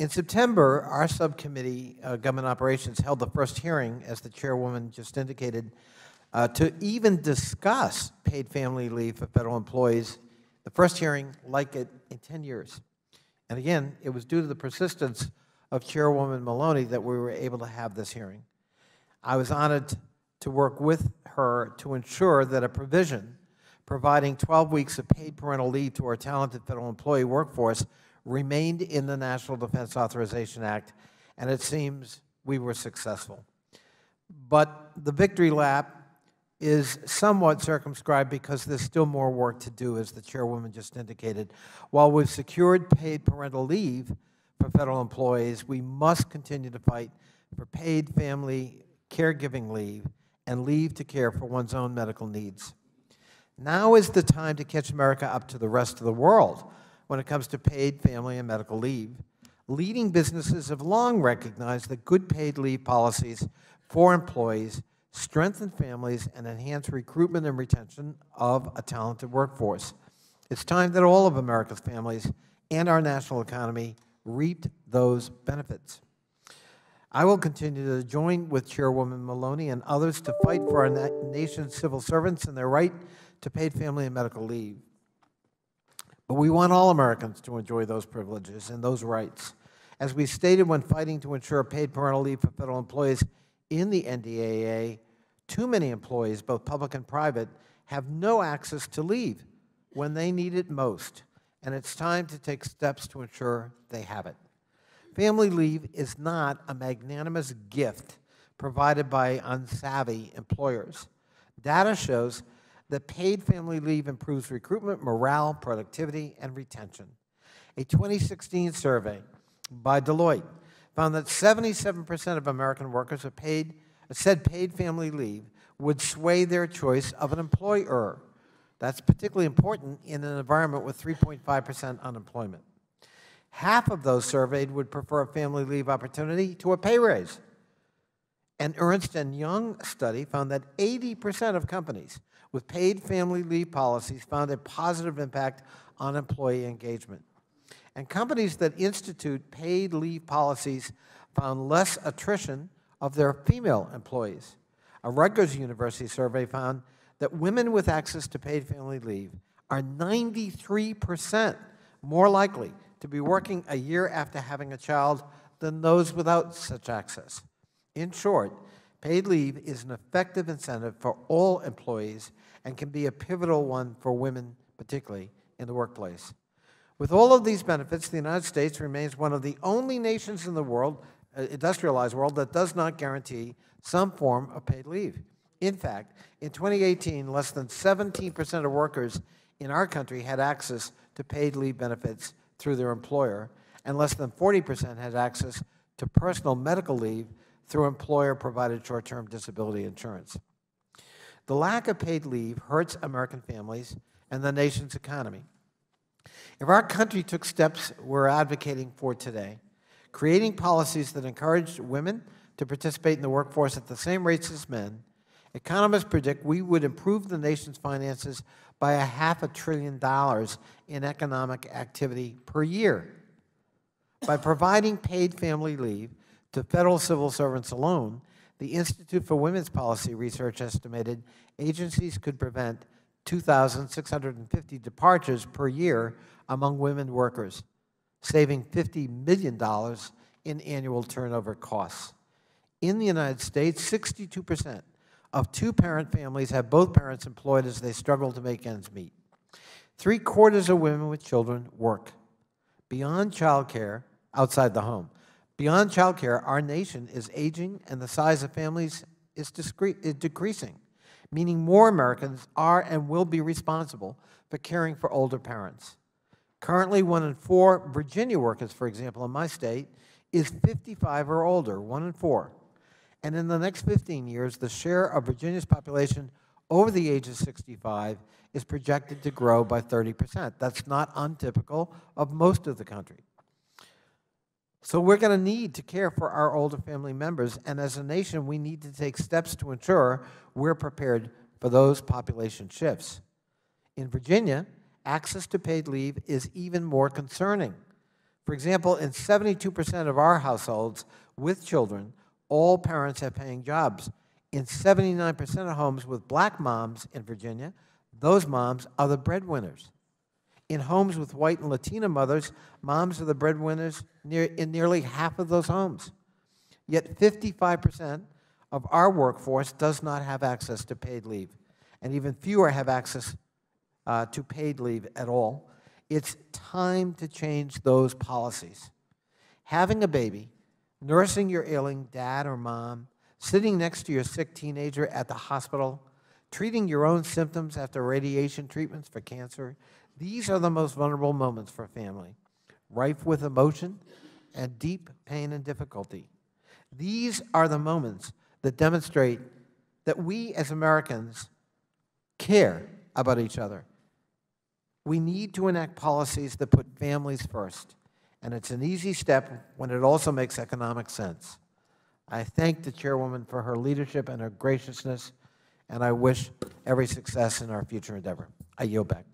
In September, our subcommittee, Government Operations, held the first hearing, as the chairwoman just indicated, to even discuss paid family leave for federal employees, the first hearing like it in 10 years. And again, it was due to the persistence of Chairwoman Maloney that we were able to have this hearing. I was honored to work with her to ensure that a provision providing 12 weeks of paid parental leave to our talented federal employee workforce remained in the National Defense Authorization Act, and it seems we were successful. But the victory lap is somewhat circumscribed because there's still more work to do, as the chairwoman just indicated. While we've secured paid parental leave for federal employees, we must continue to fight for paid family caregiving leave and leave to care for one's own medical needs. Now is the time to catch America up to the rest of the world when it comes to paid family and medical leave. Leading businesses have long recognized that good paid leave policies for employees strengthen families and enhance recruitment and retention of a talented workforce. It's time that all of America's families and our national economy reaped those benefits. I will continue to join with Chairwoman Maloney and others to fight for our nation's civil servants and their right to paid family and medical leave. But we want all Americans to enjoy those privileges and those rights. As we stated when fighting to ensure paid parental leave for federal employees in the NDAA, too many employees, both public and private, have no access to leave when they need it most, and it's time to take steps to ensure they have it. Family leave is not a magnanimous gift provided by unsavvy employers. Data shows that paid family leave improves recruitment, morale, productivity, and retention. A 2016 survey by Deloitte found that 77% of American workers said paid family leave would sway their choice of an employer. That's particularly important in an environment with 3.5% unemployment. Half of those surveyed would prefer a family leave opportunity to a pay raise. An Ernst & Young study found that 80% of companies with paid family leave policies found a positive impact on employee engagement. And companies that institute paid leave policies found less attrition of their female employees. A Rutgers University survey found that women with access to paid family leave are 93% more likely to be working a year after having a child than those without such access. In short, paid leave is an effective incentive for all employees and can be a pivotal one for women, particularly in the workplace. With all of these benefits, the United States remains one of the only nations in the world, industrialized world, that does not guarantee some form of paid leave. In fact, in 2018, less than 17% of workers in our country had access to paid leave benefits through their employer, and less than 40% had access to personal medical leave through employer-provided short-term disability insurance. The lack of paid leave hurts American families and the nation's economy. If our country took steps we're advocating for today, creating policies that encourage women to participate in the workforce at the same rates as men, economists predict we would improve the nation's finances by $500 billion in economic activity per year. By providing paid family leave to federal civil servants alone, the Institute for Women's Policy Research estimated agencies could prevent 2,650 departures per year among women workers, saving $50 million in annual turnover costs. In the United States, 62% of two-parent families have both parents employed as they struggle to make ends meet. 3/4 of women with children work. Beyond childcare, outside the home, beyond childcare, our nation is aging and the size of families is decreasing, meaning more Americans are and will be responsible for caring for older parents. Currently, 1 in 4 Virginia workers, for example, in my state, is 55 or older, 1 in 4. And in the next 15 years, the share of Virginia's population over the age of 65 is projected to grow by 30%. That's not untypical of most of the country. So we're going to need to care for our older family members, and as a nation, we need to take steps to ensure we're prepared for those population shifts. In Virginia, access to paid leave is even more concerning. For example, in 72% of our households with children, all parents have paying jobs. In 79% of homes with black moms in Virginia, those moms are the breadwinners. In homes with white and Latina mothers, moms are the breadwinners in nearly half of those homes. Yet 55% of our workforce does not have access to paid leave, and even fewer have access to paid leave at all. It's time to change those policies. Having a baby, nursing your ailing dad or mom, sitting next to your sick teenager at the hospital, treating your own symptoms after radiation treatments for cancer, these are the most vulnerable moments for a family, rife with emotion and deep pain and difficulty. These are the moments that demonstrate that we as Americans care about each other. We need to enact policies that put families first, and it's an easy step when it also makes economic sense. I thank the chairwoman for her leadership and her graciousness, and I wish every success in our future endeavor. I yield back.